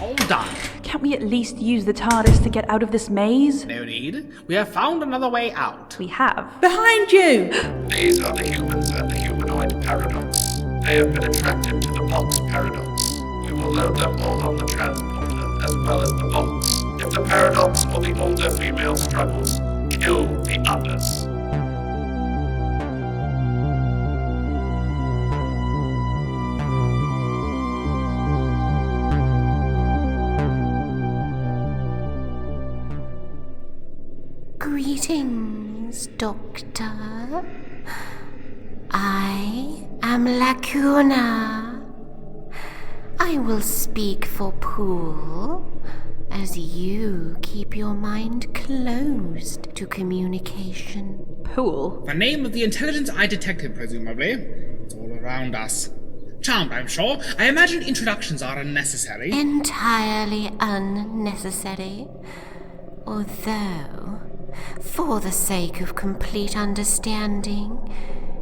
all done. Can't we at least use the TARDIS to get out of this maze? No need. We have found another way out. We have. Behind you! These are the humans and the humanoid paradox. They have been attracted to the box paradox. We will load them all on the transporter, as well as the box. If the paradox or the older female struggles, kill the others. Greetings, Doctor. I am Lacuna. I will speak for Poole, as you keep your mind closed to communication. Poole? The name of the intelligence I detected, presumably. It's all around us. Charmed, I'm sure. I imagine introductions are unnecessary. Entirely unnecessary. Although, for the sake of complete understanding,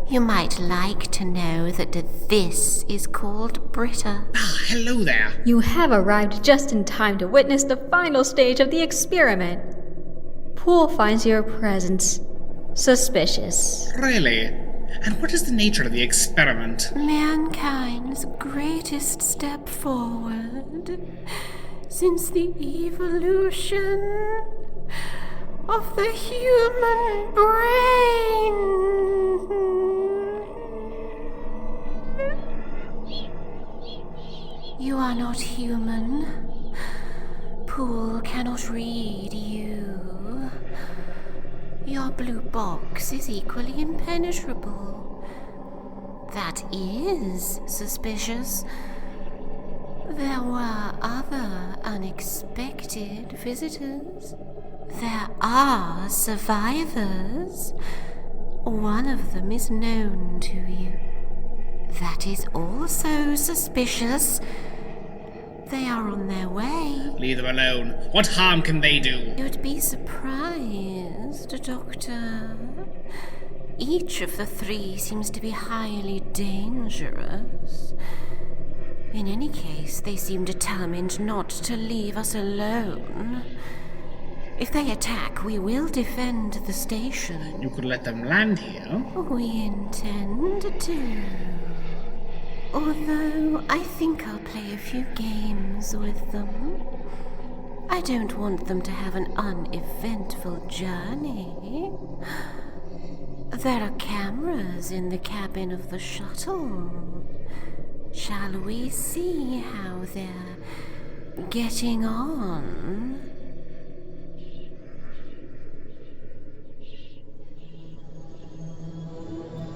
you might like to know that this is called Britta. Ah, hello there. You have arrived just in time to witness the final stage of the experiment. Poole finds your presence suspicious. Really? And what is the nature of the experiment? Mankind's greatest step forward since the evolution of the human brain. You are not human. Poole cannot read you. Your blue box is equally impenetrable. That is suspicious. There were other unexpected visitors. There are survivors. One of them is known to you. That is also suspicious. They are on their way. Leave them alone. What harm can they do? You'd be surprised, Doctor. Each of the three seems to be highly dangerous. In any case, they seem determined not to leave us alone. If they attack, we will defend the station. You could let them land here. We intend to. Although I think I'll play a few games with them. I don't want them to have an uneventful journey. There are cameras in the cabin of the shuttle. Shall we see how they're getting on?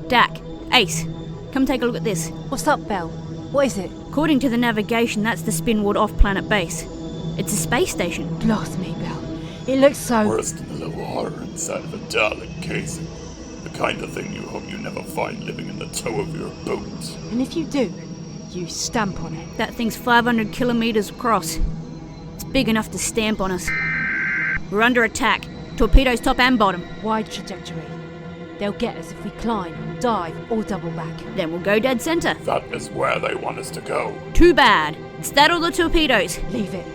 Dak, Ace, come take a look at this. What's up, Belle? What is it? According to the navigation, that's the Spinward off-planet base. It's a space station. Blast me, Belle. It looks so... Worst in the little horror inside of a Dalek casing. The kind of thing you hope you never find living in the toe of your boot. And if you do, you stamp on it. That thing's 500 kilometers across. It's big enough to stamp on us. We're under attack. Torpedoes top and bottom. Wide trajectory. They'll get us if we climb, dive, or double back. Then we'll go dead center. That is where they want us to go. Too bad. Is that all the torpedoes? Leave it.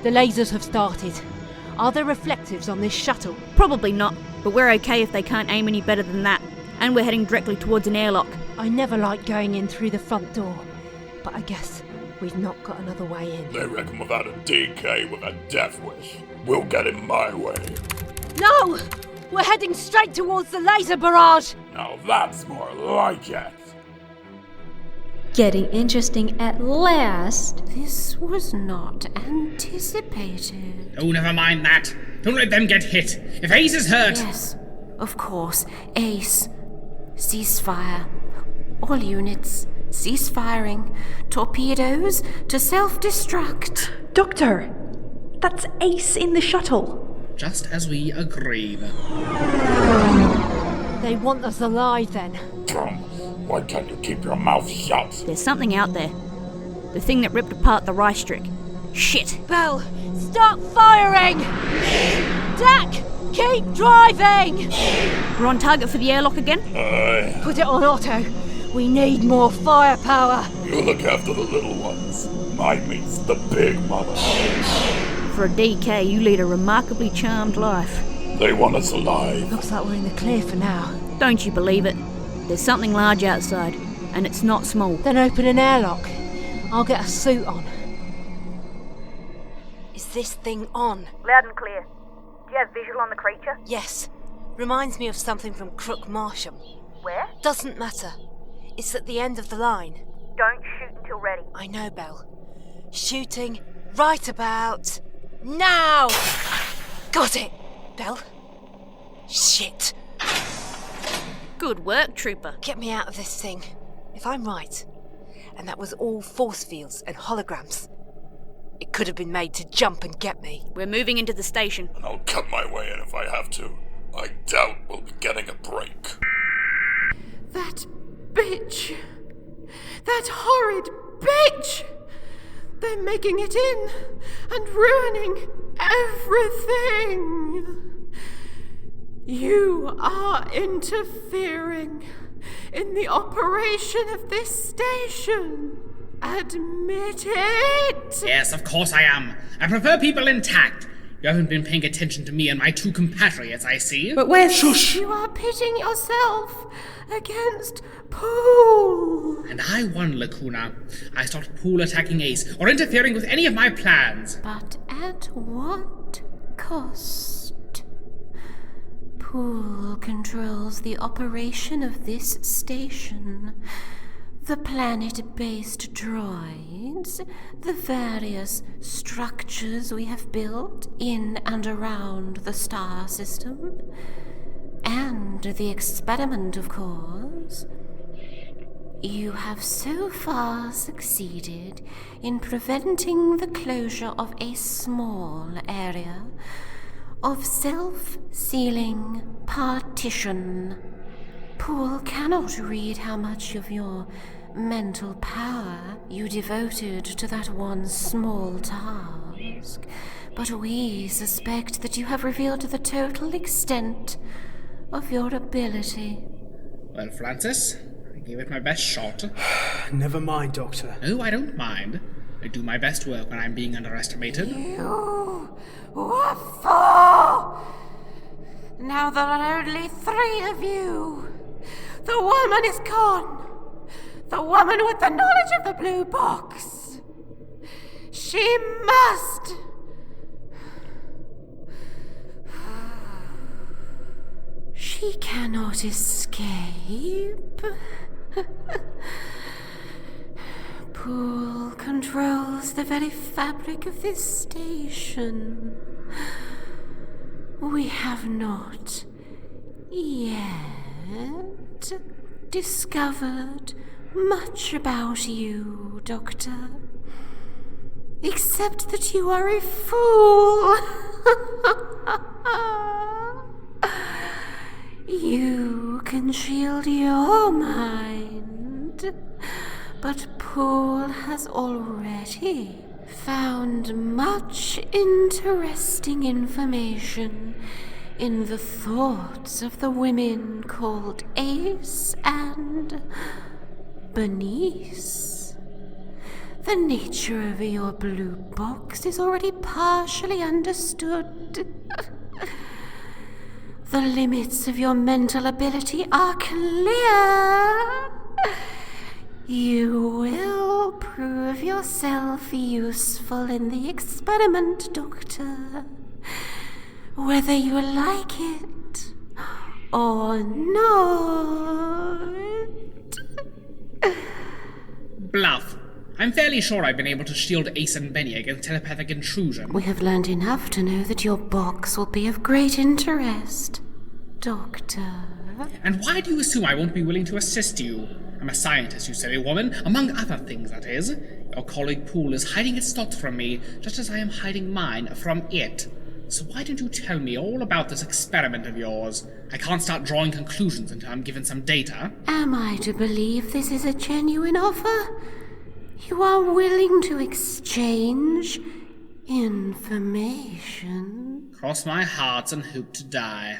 The lasers have started. Are there reflectives on this shuttle? Probably not, but we're okay if they can't aim any better than that. And we're heading directly towards an airlock. I never liked going in through the front door, but I guess we've not got another way in. They reckon without a DK with a death wish, we'll get in my way. No! We're heading straight towards the laser barrage! Now that's more like it. Getting interesting at last. This was not anticipated. Oh, never mind that. Don't let them get hit. If Ace is hurt... Yes, of course. Ace. Ceasefire. All units, cease firing. Torpedoes to self-destruct. Doctor! That's Ace in the shuttle. Just as we agreed. They want us alive then. Tom, why can't you keep your mouth shut? There's something out there. The thing that ripped apart the Reichstag. Shit. Belle, stop firing! Dak, keep driving! We're on target for the airlock again? Put it on auto. We need more firepower. You look after the little ones. Mine meets the big mama. For a DK, you lead a remarkably charmed life. They want us alive. Looks like we're in the clear for now. Don't you believe it? There's something large outside, and it's not small. Then open an airlock. I'll get a suit on. Is this thing on? Loud and clear. Do you have visual on the creature? Yes. Reminds me of something from Crook Marsham. Where? Doesn't matter. It's at the end of the line. Don't shoot until ready. I know, Belle. Shooting right about now! Got it, Belle. Shit. Good work, Trooper. Get me out of this thing. If I'm right, and that was all force fields and holograms, it could have been made to jump and get me. We're moving into the station. And I'll cut my way in if I have to. I doubt we'll be getting a break. That bitch! That horrid bitch! They're making it in and ruining everything! You are interfering in the operation of this station. Admit it! Yes, of course I am. I prefer people intact. You haven't been paying attention to me and my two compatriots, I see. But where's... Shush! You are pitting yourself against Poole. And I won, Lacuna. I stopped Poole attacking Ace or interfering with any of my plans. But at what cost? Poole controls the operation of this station. The planet-based droids, the various structures we have built in and around the star system, and the experiment, of course. You have so far succeeded in preventing the closure of a small area of self-sealing partition. Poole cannot read how much of your mental power you devoted to that one small task, but we suspect that you have revealed the total extent of your ability. Well, Francis, I gave it my best shot. Never mind, Doctor. No, I don't mind. I do my best work when I'm being underestimated. You were four! Now there are only 3 of you. The woman is gone. The woman with the knowledge of the blue box. She must... She cannot escape. Poole controls the very fabric of this station. We have not yet discovered much about you, Doctor. Except that you are a fool. You can shield your mind, but Poole has already found much interesting information in the thoughts of the women called Ace and Bernice. The nature of your blue box is already partially understood. The limits of your mental ability are clear. You will prove yourself useful in the experiment, Doctor. Whether you like it or not. Bluff. I'm fairly sure I've been able to shield Ace and Benny against telepathic intrusion. We have learned enough to know that your box will be of great interest, Doctor. And why do you assume I won't be willing to assist you? I'm a scientist, you silly woman, among other things, that is. Your colleague Poole is hiding its thoughts from me, just as I am hiding mine from it. So why don't you tell me all about this experiment of yours? I can't start drawing conclusions until I'm given some data. Am I to believe this is a genuine offer? You are willing to exchange information? Cross my heart and hope to die.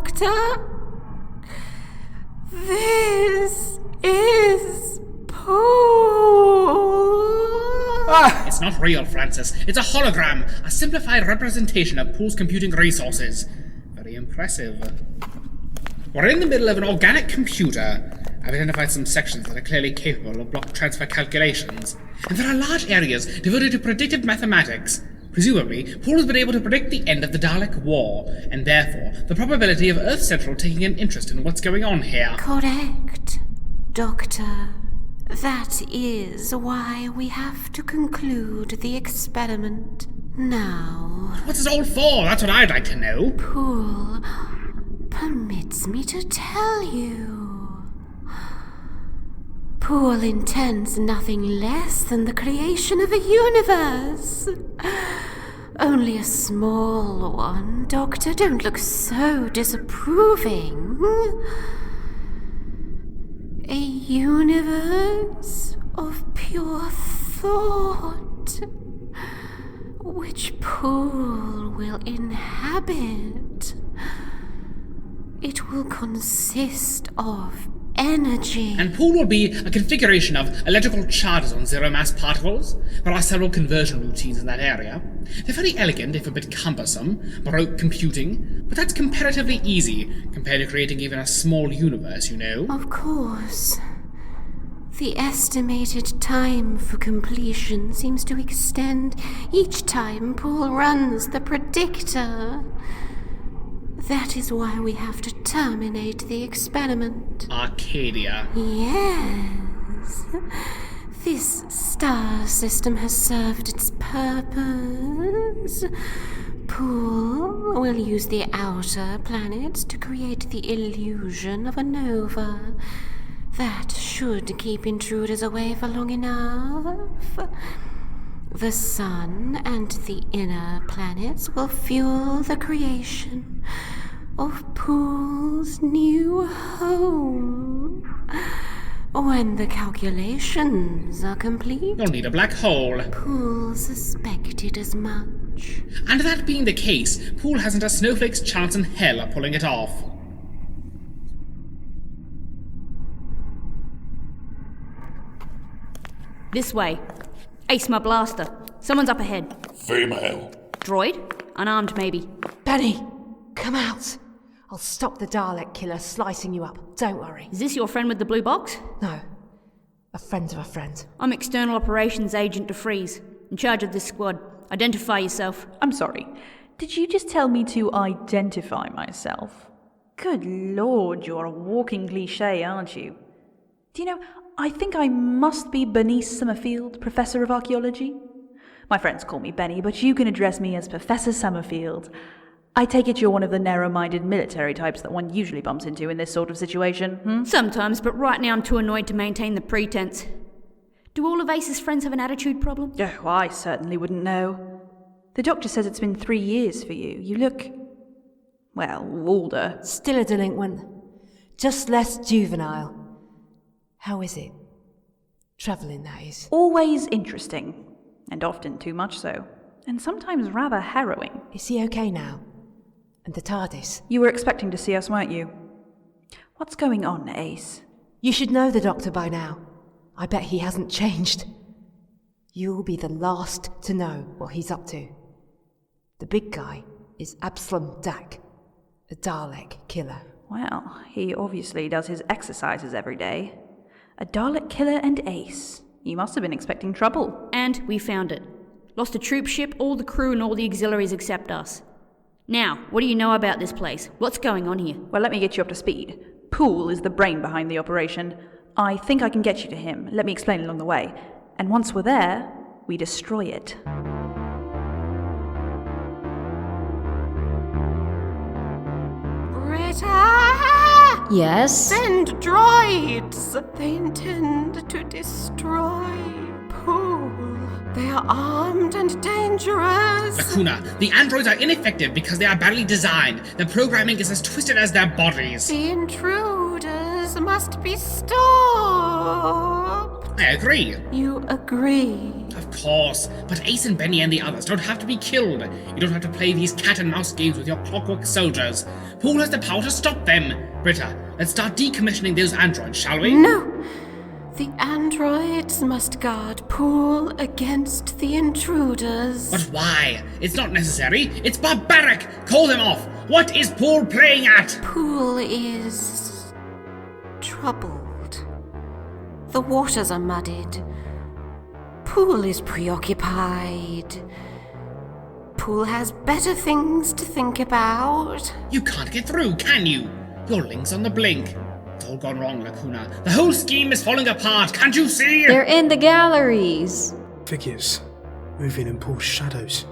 Doctor? This is Poole. It's not real, Francis. It's a hologram, a simplified representation of Poole's computing resources. Very impressive. We're in the middle of an organic computer. I've identified some sections that are clearly capable of block transfer calculations, and there are large areas devoted to predictive mathematics. Presumably, Poole has been able to predict the end of the Dalek War, and therefore the probability of Earth Central taking an interest in what's going on here. Correct, Doctor. That is why we have to conclude the experiment now. What's it all for? That's what I'd like to know. Poole permits me to tell you. Poole intends nothing less than the creation of a universe. Only a small one, Doctor. Don't look so disapproving. A universe of pure thought, which Poole will inhabit. It will consist of energy. And Poole will be a configuration of electrical charges on zero-mass particles. There are several conversion routines in that area. They're very elegant, if a bit cumbersome, baroque computing, but that's comparatively easy compared to creating even a small universe, you know. Of course. The estimated time for completion seems to extend each time Poole runs the predictor. That is why we have to terminate the experiment. Arcadia. Yes. This star system has served its purpose. Poole will use the outer planets to create the illusion of a nova. That should keep intruders away for long enough. The sun and the inner planets will fuel the creation of Poole's new home. When the calculations are complete... You'll need a black hole. Poole suspected as much. And that being the case, Poole hasn't a snowflake's chance in hell of pulling it off. This way. Ace my blaster. Someone's up ahead. Female. Droid? Unarmed, maybe. Benny, come out. I'll stop the Dalek killer slicing you up. Don't worry. Is this your friend with the blue box? No. A friend of a friend. I'm External Operations Agent Defries, in charge of this squad. Identify yourself. I'm sorry. Did you just tell me to identify myself? Good lord, you're a walking cliché, aren't you? Do you know, I think I must be Bernice Summerfield, Professor of Archaeology. My friends call me Benny, but you can address me as Professor Summerfield. I take it you're one of the narrow-minded military types that one usually bumps into in this sort of situation, Sometimes, but right now I'm too annoyed to maintain the pretense. Do all of Ace's friends have an attitude problem? Oh, I certainly wouldn't know. The doctor says it's been 3 years for you. You look, well, older. Still a delinquent. Just less juvenile. How is it? Travelling, that is. Always interesting. And often too much so. And sometimes rather harrowing. Is he okay now? And the TARDIS? You were expecting to see us, weren't you? What's going on, Ace? You should know the Doctor by now. I bet he hasn't changed. You'll be the last to know what he's up to. The big guy is Absalom Dak, a Dalek killer. Well, he obviously does his exercises every day. A Dalek killer and Ace. You must have been expecting trouble. And we found it. Lost a troop ship, all the crew and all the auxiliaries except us. Now, what do you know about this place? What's going on here? Well, let me get you up to speed. Poole is the brain behind the operation. I think I can get you to him. Let me explain along the way. And once we're there, we destroy it. Britta! Yes? Send droids! They intend to destroy Poole. They are armed and dangerous. Lacuna, the androids are ineffective because they are badly designed. Their programming is as twisted as their bodies. The intruders must be stopped. I agree. You agree? Of course. But Ace and Benny and the others don't have to be killed. You don't have to play these cat and mouse games with your clockwork soldiers. Poole has the power to stop them. Britta, let's start decommissioning those androids, shall we? No! The androids must guard Poole against the intruders. But why? It's not necessary. It's barbaric. Call them off. What is Poole playing at? Poole is troubled. The waters are muddied. Poole is preoccupied. Poole has better things to think about. You can't get through, can you? Your link's on the blink. It's all gone wrong, Lacuna. The whole scheme is falling apart, can't you see? They're in the galleries. Figures moving in Poole's shadows.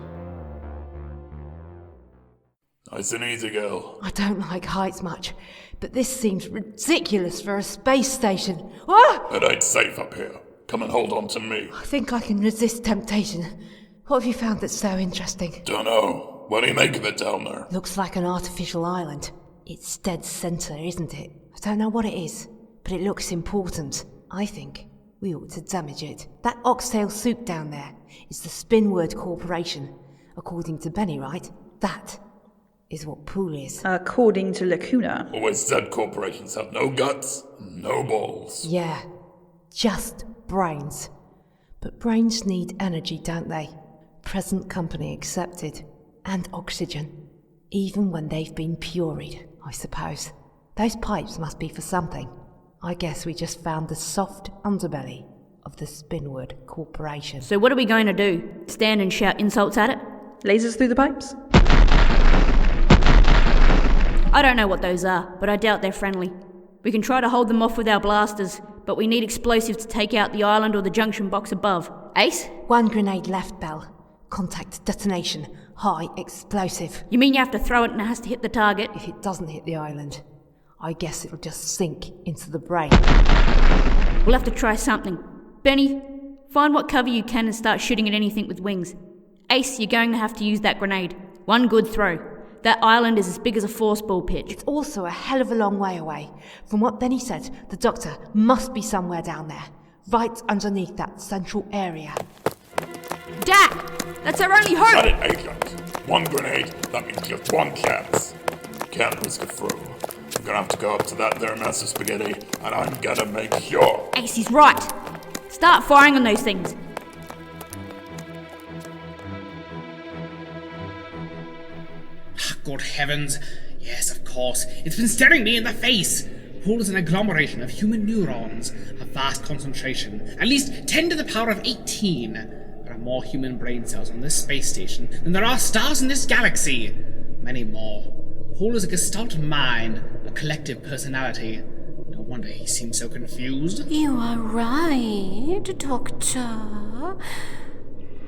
Nice and easy, girl. I don't like heights much, but this seems ridiculous for a space station. Ah! It ain't safe up here. Come and hold on to me. I think I can resist temptation. What have you found that's so interesting? Dunno. What do you make of it down there? Looks like an artificial island. It's dead centre, isn't it? I don't know what it is, but it looks important. I think we ought to damage it. That oxtail soup down there is the Spinward Corporation. According to Benny, right? That is what Poole is. According to Lacuna. Always said corporations have no guts, no balls. Yeah, just brains. But brains need energy, don't they? Present company accepted. And oxygen. Even when they've been purified, I suppose. Those pipes must be for something. I guess we just found the soft underbelly of the Spinward Corporation. So what are we going to do? Stand and shout insults at it? Lasers through the pipes? I don't know what those are, but I doubt they're friendly. We can try to hold them off with our blasters, but we need explosives to take out the island or the junction box above. Ace? 1 grenade left, Bell. Contact detonation. High explosive. You mean you have to throw it and it has to hit the target? If it doesn't hit the island, I guess it'll just sink into the brain. We'll have to try something. Benny, find what cover you can and start shooting at anything with wings. Ace, you're going to have to use that grenade. 1 good throw. That island is as big as a force ball pitch. It's also a hell of a long way away. From what Benny said, the doctor must be somewhere down there, right underneath that central area. Dad! That's our only hope! Got it, Agent. 1 grenade, that means just 1 chance. Can't risk it through. I'm gonna have to go up to that there mess of spaghetti, and I'm gonna make sure. Ace is right. Start firing on those things. Good heavens. Yes, of course. It's been staring me in the face. Poole is an agglomeration of human neurons, a vast concentration, at least 10 to the power of 18. There are more human brain cells on this space station than there are stars in this galaxy. Many more. Poole is a gestalt mind, a collective personality. No wonder he seems so confused. You are right, Doctor.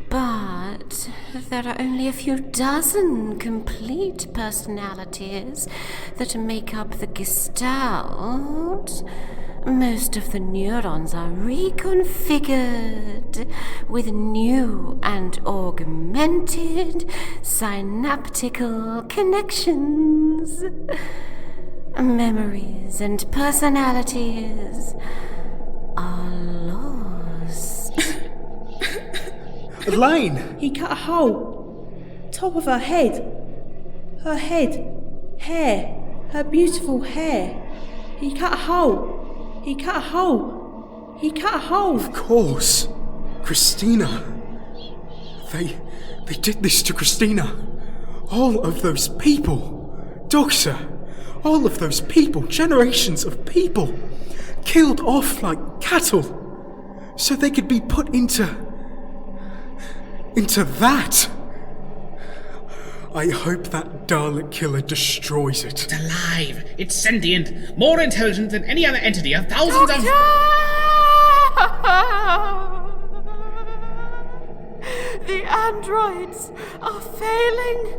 But there are only a few dozen complete personalities that make up the gestalt. Most of the neurons are reconfigured with new and augmented synaptical connections. Memories and personalities are lost. Elaine! He cut a hole. Top of her head. Her head. Hair. Her beautiful hair. He cut a hole. He cut a hole. He cut a hole. Of course. Christina. They did this to Christina. All of those people. Doctor. All of those people. Generations of people. Killed off like cattle. So they could be put into that. I hope that Dalek killer destroys it. It's alive. It's sentient. More intelligent than any other entity of thousands of... The androids are failing.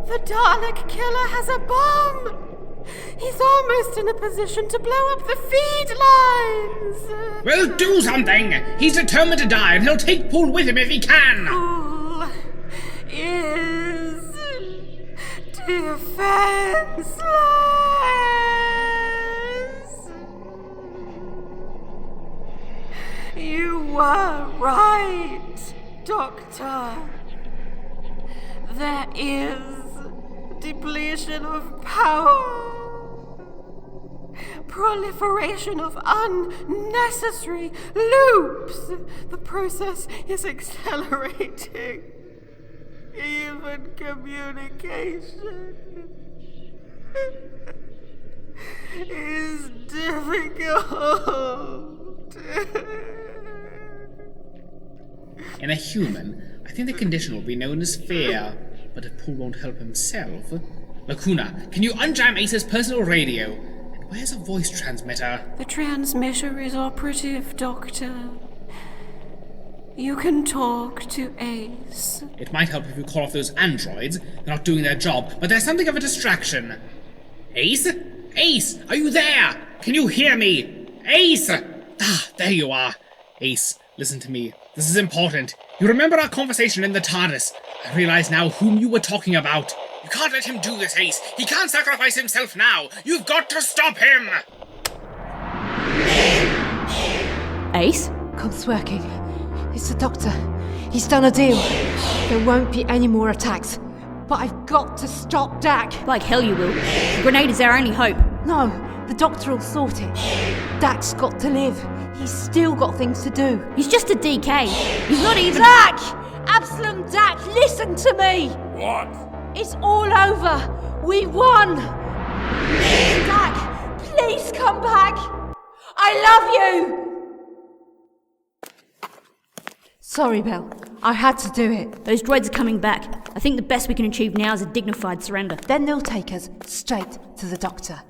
The Dalek killer has a bomb. He's almost in a position to blow up the feed lines. Well, do something. He's determined to die, and he'll take Poole with him if he can. Poole is defenseless. You were right. Doctor. There is depletion of power. Proliferation of unnecessary loops. The process is accelerating. Even communication is difficult. In a human, I think the condition will be known as fear. But if Poole won't help himself... Lacuna, can you unjam Ace's personal radio? And where's a voice transmitter? The transmitter is operative, Doctor. You can talk to Ace. It might help if you call off those androids. They're not doing their job, but they're something of a distraction. Ace? Ace, are you there? Can you hear me? Ace! Ah, there you are. Ace, listen to me. This is important. You remember our conversation in the TARDIS. I realize now whom you were talking about. You can't let him do this, Ace. He can't sacrifice himself now. You've got to stop him! Ace? Comp's working. It's the Doctor. He's done a deal. There won't be any more attacks. But I've got to stop Dak. Like hell you will. The grenade is our only hope. No, the Doctor will sort it. Dak's got to live. He's still got things to do. He's just a DK. He's not even... Dak! Absalom Dak, listen to me! What? It's all over. We won! Dak, please come back! I love you! Sorry, Belle. I had to do it. Those droids are coming back. I think the best we can achieve now is a dignified surrender. Then they'll take us straight to the Doctor.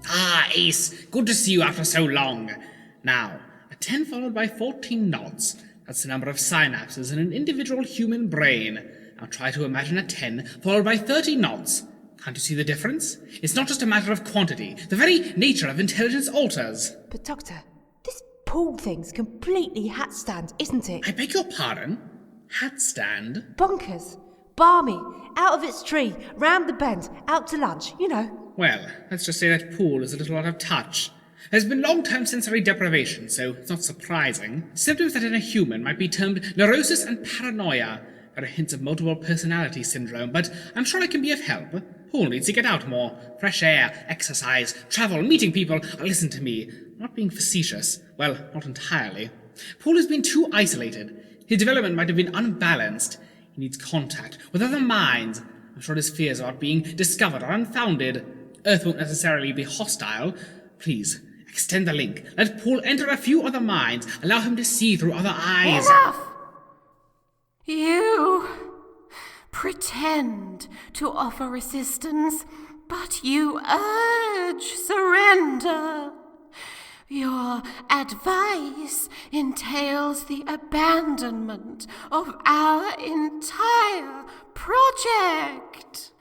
Ah, Ace. Good to see you after so long. Now, a 10 followed by 14 nods. That's the number of synapses in an individual human brain. Now try to imagine a 10 followed by 30 nods. Can't you see the difference? It's not just a matter of quantity. The very nature of intelligence alters. But Doctor, this Poole thing's completely hat-stand, isn't it? I beg your pardon? Hat-stand? Bonkers. Balmy. Out of its tree. Round the bend. Out to lunch. You know. Well, let's just say that Poole is a little out of touch. There's been long-term sensory deprivation, so it's not surprising. Symptoms that in a human might be termed neurosis and paranoia. There are hints of multiple personality syndrome, but I'm sure I can be of help. Poole needs to get out more. Fresh air, exercise, travel, meeting people. Listen to me. I'm not being facetious. Well, not entirely. Poole has been too isolated. His development might have been unbalanced. He needs contact with other minds. I'm sure his fears about being discovered are unfounded. Earth won't necessarily be hostile. Please, extend the link. Let Poole enter a few other minds. Allow him to see through other eyes. Enough! You pretend to offer resistance, but you urge surrender. Your advice entails the abandonment of our entire project.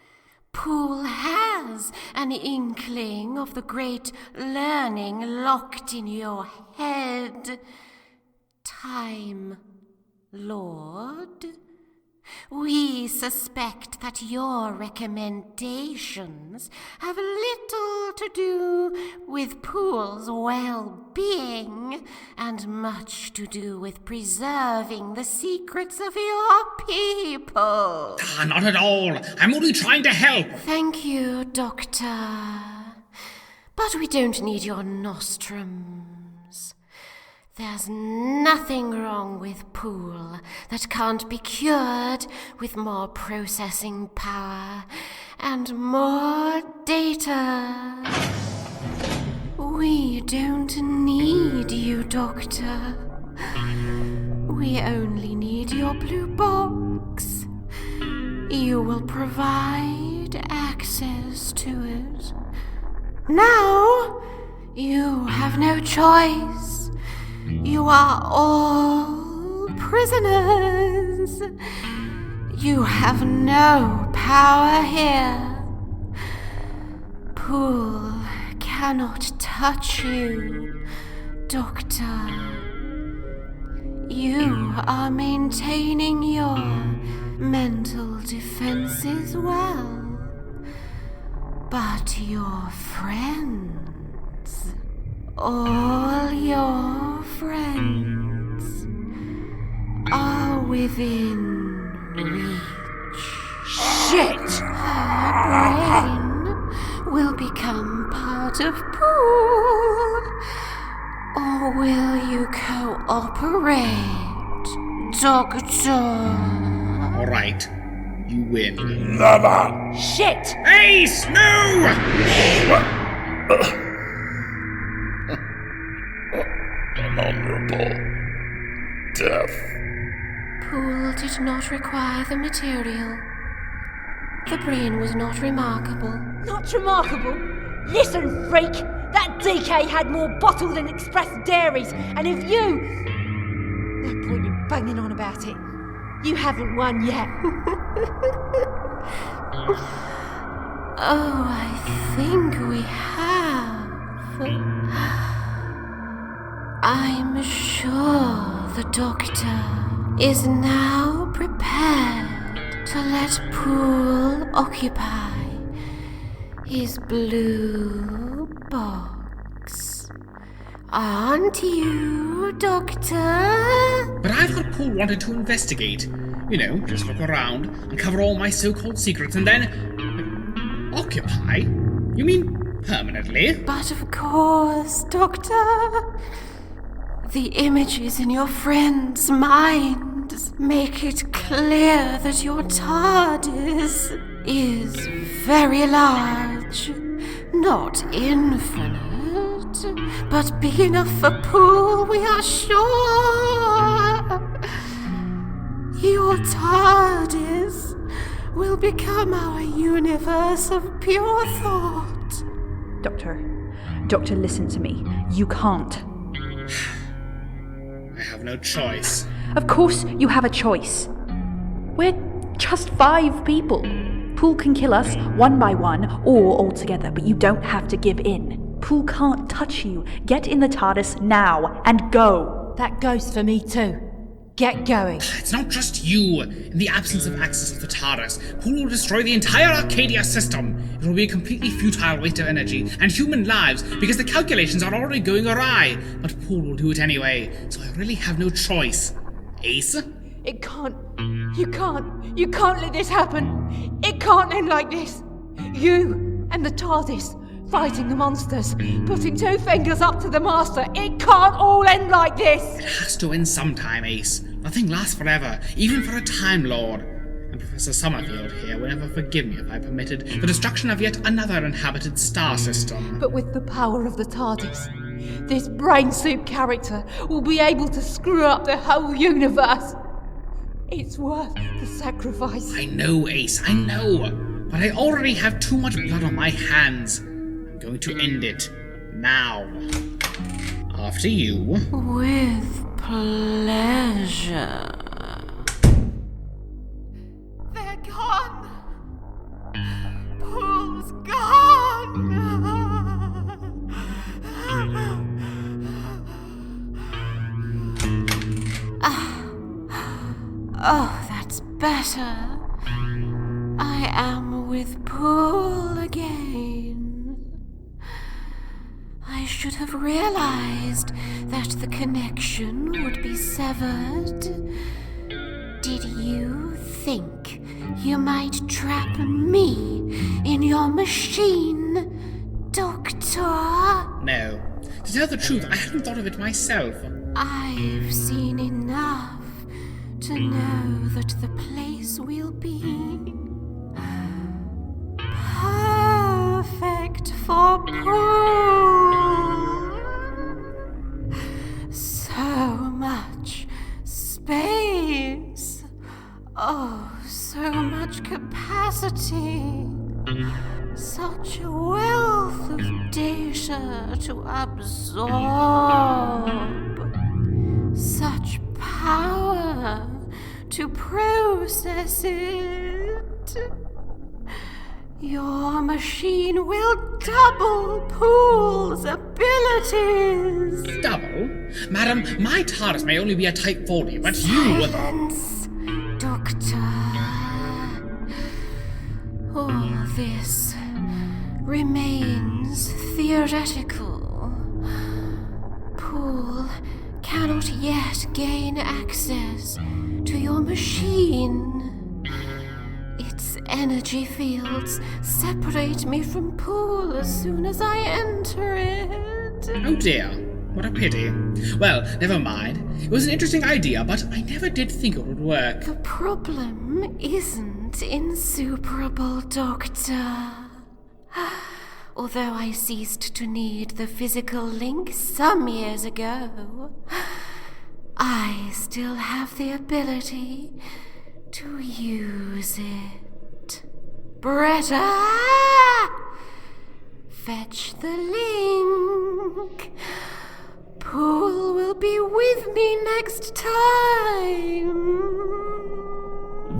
Poole has an inkling of the great learning locked in your head. Time Lord, we suspect that your recommendations have little to do with Poole's well-being and much to do with preserving the secrets of your people. Not at all. I'm only trying to help. Thank you, Doctor. But we don't need your nostrums. There's nothing wrong with Poole that can't be cured with more processing power and more data. We don't need you, Doctor. We only need your blue box. You will provide access to it. Now, you have no choice. You are all prisoners. You have no power here. Poole cannot touch you, Doctor. You are maintaining your mental defenses well. But your friends, all your friends, are within reach. Shit! Her brain will become part of Poole. Or will you cooperate, Doctor? All right. You win. Never! Shit! Ace, no! Honorable death. Poole did not require the material. The brain was not remarkable. Not remarkable? Listen, freak! That DK had more bottle than express dairies, and if you... No point in banging on about it. You haven't won yet. Oh, I think we have. I'm sure the Doctor is now prepared to let Poole occupy his blue box. Aren't you, Doctor? But I thought Poole wanted to investigate. You know, just look around, uncover all my so-called secrets, and then... occupy? You mean permanently? But of course, Doctor. The images in your friend's minds make it clear that your TARDIS is very large, not infinite, but big enough for Poole, we are sure. Your TARDIS will become our universe of pure thought. Doctor, listen to me. You can't. I have no choice. Of course you have a choice. We're just 5 people. Poole can kill us one by one or all together, but you don't have to give in. Poole can't touch you. Get in the TARDIS now and go. That goes for me too. Get going. It's not just you. In the absence of access of the TARDIS, Poole will destroy the entire Arcadia system. It will be a completely futile waste of energy and human lives because the calculations are already going awry. But Poole will do it anyway, so I really have no choice. Ace? It can't. You can't let this happen. It can't end like this. You and the TARDIS fighting the monsters, putting 2 fingers up to the Master. It can't all end like this. It has to end sometime, Ace. Nothing lasts forever, even for a Time Lord. And Professor Summerfield here will never forgive me if I permitted the destruction of yet another inhabited star system. But with the power of the TARDIS, this brain soup character will be able to screw up the whole universe. It's worth the sacrifice. I know, Ace, I know. But I already have too much blood on my hands. I'm going to end it. Now. After you. With pleasure. They're gone. Poole's gone. Oh, that's better. I am with Poole again. I should have realized that the connection would be severed. Did you think you might trap me in your machine, Doctor? No. To tell the truth, I hadn't thought of it myself. I've seen enough to know that the place will be perfect for Poole. So much space. Oh, so much capacity. Such a wealth of data to absorb. Such power to process it. Your machine will double Poole's abilities. Double? Madam, my TARDIS may only be a Type 40, but you... Silence, Doctor. All this remains theoretical. Poole cannot yet gain access to your machine. Its energy fields separate me from Poole as soon as I enter it. Oh dear, what a pity. Well, never mind. It was an interesting idea, but I never did think it would work. The problem isn't insuperable, Doctor. Although I ceased to need the physical link some years ago, I still have the ability to use it. Bretta! Fetch the link. Poole will be with me next time.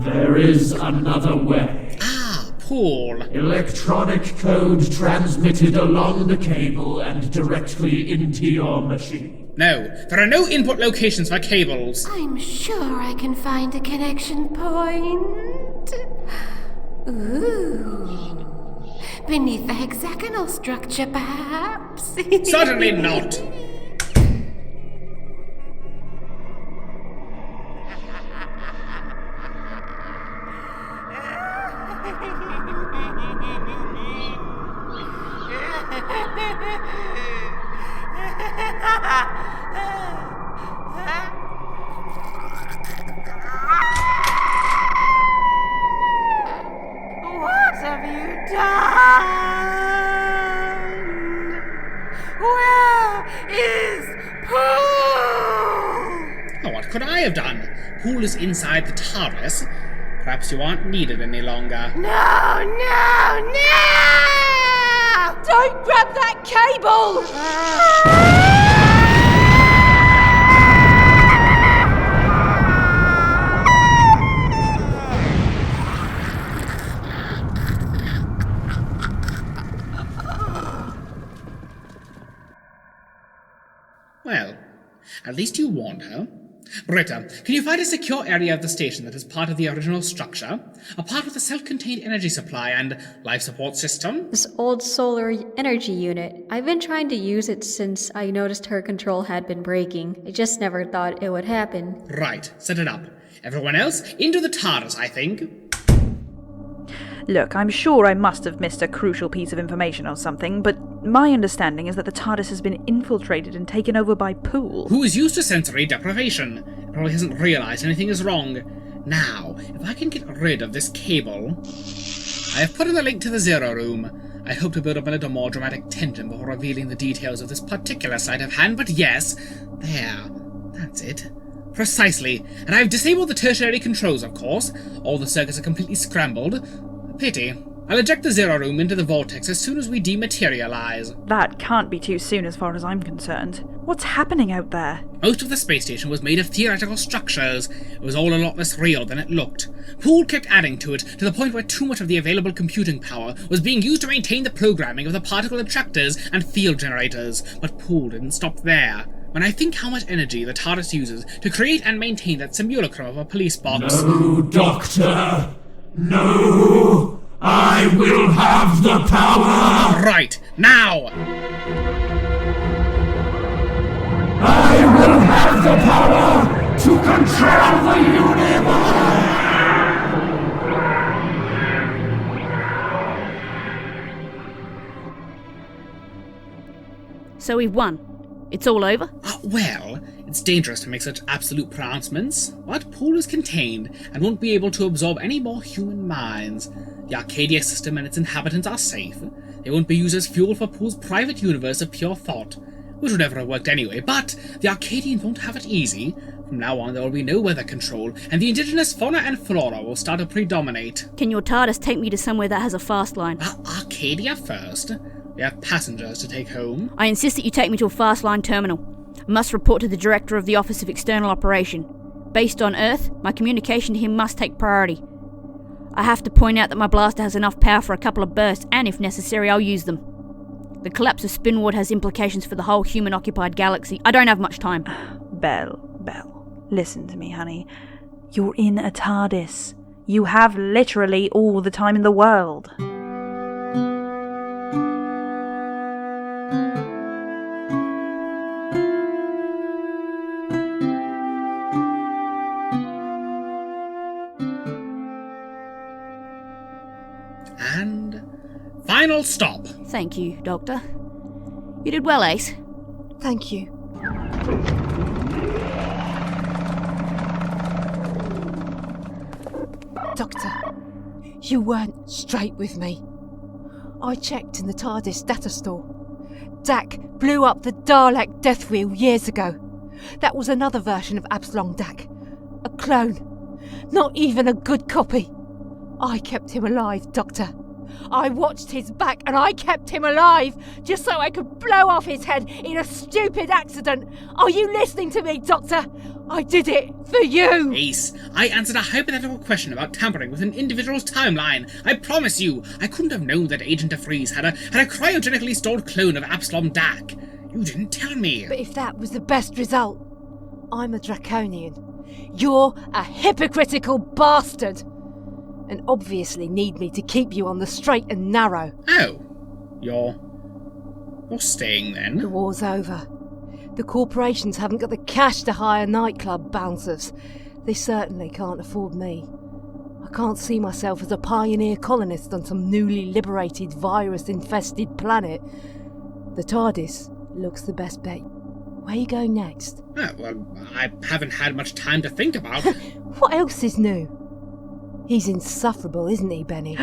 There is another way. Poole. Electronic code transmitted along the cable and directly into your machine. No, there are no input locations for cables. I'm sure I can find a connection point. Ooh. Beneath the hexagonal structure, perhaps? Certainly not. What have you done? Where is Poole? Oh, what could I have done? Poole is inside the TARDIS. Perhaps you aren't needed any longer. No! Don't grab that cable! Well, at least you warned her. Britta, can you find a secure area of the station that is part of the original structure? A part with a self-contained energy supply and life support system? This old solar energy unit. I've been trying to use it since I noticed her control had been breaking. I just never thought it would happen. Right, set it up. Everyone else, into the TARDIS, I think. Look, I'm sure I must have missed a crucial piece of information or something, but my understanding is that the TARDIS has been infiltrated and taken over by Poole. Who is used to sensory deprivation. It probably hasn't realized anything is wrong. Now, if I can get rid of this cable... I have put in the link to the Zero Room. I hope to build up a little more dramatic tension before revealing the details of this particular sleight of hand, but yes, there. That's it. Precisely. And I've disabled the tertiary controls, of course. All the circuits are completely scrambled. Pity. I'll eject the Zero Room into the vortex as soon as we dematerialize. That can't be too soon as far as I'm concerned. What's happening out there? Most of the space station was made of theoretical structures. It was all a lot less real than it looked. Poole kept adding to it, to the point where too much of the available computing power was being used to maintain the programming of the particle attractors and field generators. But Poole didn't stop there. When I think how much energy the TARDIS uses to create and maintain that simulacrum of a police box... No, Doctor! No! I will have the power! Right, now! I will have the power to control the universe! So we've won. It's all over? Well, it's dangerous to make such absolute pronouncements, but Poole is contained and won't be able to absorb any more human minds. The Arcadia system and its inhabitants are safe. They won't be used as fuel for Poole's private universe of pure thought, which would never have worked anyway, but the Arcadians won't have it easy. From now on, there will be no weather control, and the indigenous fauna and flora will start to predominate. Can your TARDIS take me to somewhere that has a fast line? Arcadia first? We have passengers to take home. I insist that you take me to a fast line terminal. I must report to the Director of the Office of External Operation. Based on Earth, my communication to him must take priority. I have to point out that my blaster has enough power for a couple of bursts, and if necessary, I'll use them. The collapse of Spinward has implications for the whole human-occupied galaxy. I don't have much time. Belle, listen to me, honey. You're in a TARDIS. You have literally all the time in the world. And final stop. Thank you, Doctor. You did well, Ace. Thank you. Doctor, you weren't straight with me. I checked in the TARDIS data store. Dak blew up the Dalek death wheel years ago. That was another version of Absalom Dak. A clone. Not even a good copy. I kept him alive, Doctor. I watched his back and I kept him alive just so I could blow off his head in a stupid accident. Are you listening to me, Doctor? I did it for you! Ace, I answered a hypothetical question about tampering with an individual's timeline. I promise you, I couldn't have known that Agent Defries had a cryogenically stored clone of Absalom Dak. You didn't tell me. But if that was the best result, I'm a Draconian. You're a hypocritical bastard! And obviously need me to keep you on the straight and narrow. Oh. You're staying then? The war's over. The corporations haven't got the cash to hire nightclub bouncers. They certainly can't afford me. I can't see myself as a pioneer colonist on some newly liberated virus-infested planet. The TARDIS looks the best bet. Where are you going next? Oh, well, I haven't had much time to think about. What else is new? He's insufferable, isn't he, Benny?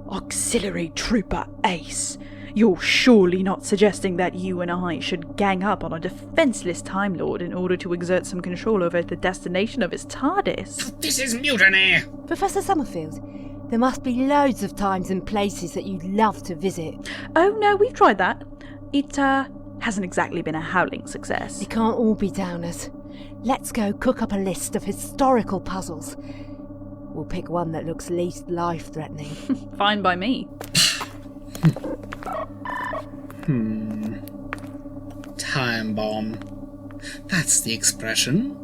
Auxiliary Trooper Ace. You're surely not suggesting that you and I should gang up on a defenseless Time Lord in order to exert some control over the destination of his TARDIS? This is mutiny! Professor Summerfield, there must be loads of times and places that you'd love to visit. Oh no, we've tried that. It hasn't exactly been a howling success. It can't all be downers. Let's go cook up a list of historical puzzles. We'll pick one that looks least life-threatening. Fine by me. Time bomb. That's the expression.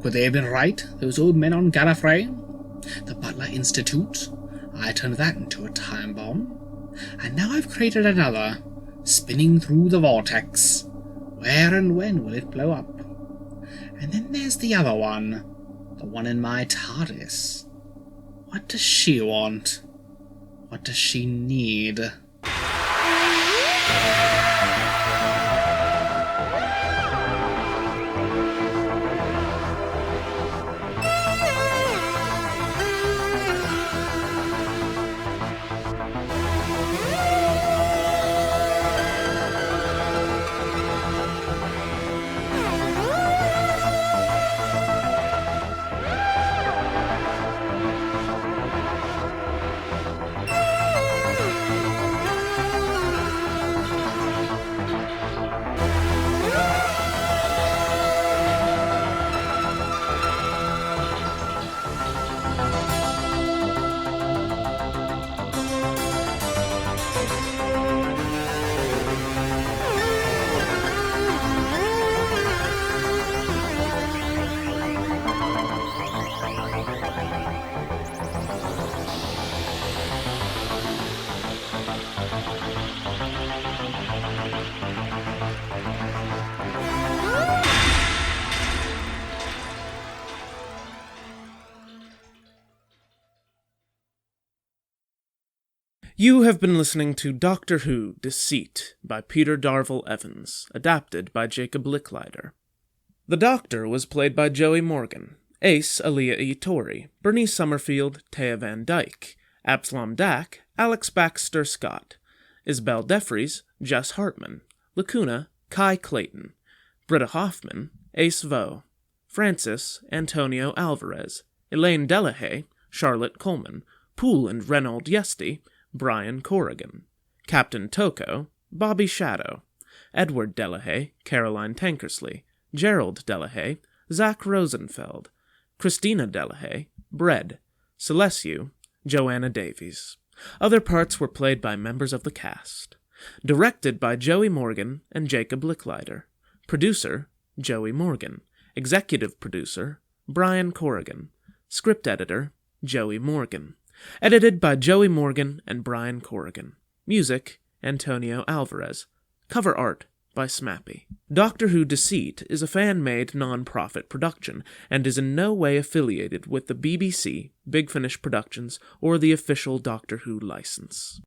Could they have been right, those old men on Gallifrey? The Butler Institute? I turned that into a time bomb. And now I've created another, spinning through the vortex. Where and when will it blow up? And then there's the other one. The one in my TARDIS. What does she want? What does she need? You have been listening to Doctor Who, Deceit by Peter Darvill-Evans, adapted by Jacob Licklider. The Doctor was played by Joey Morgan, Ace, Alia E. Torrie, Bernice Summerfield, Taya Van Dyke, Absalom Dak, Alex Baxter Scott, Isabelle Defries, Jess Hartman, Lacuna, Kai Clayton, Britta Hoffman, Ace Vo, Francis, Antonio Alvarez, Elaine Delahaye, Charlotte Coleman, Poole and Reynold Yesti, Brian Corrigan, Captain Toko, Bobby Shadow, Edward Delahaye, Caroline Tankersley, Gerald Delahaye, Zach Rosenfeld, Christina Delahaye, Bread, Celestiu, Joanna Davies. Other parts were played by members of the cast. Directed by Joey Morgan and Jacob Licklider. Producer, Joey Morgan. Executive producer, Brian Corrigan. Script editor, Joey Morgan. Edited by Joey Morgan and Brian Corrigan. Music, Antonio Alvarez. Cover art by Smappy. Doctor Who Deceit is a fan-made non-profit production and is in no way affiliated with the BBC, Big Finish Productions, or the official Doctor Who license.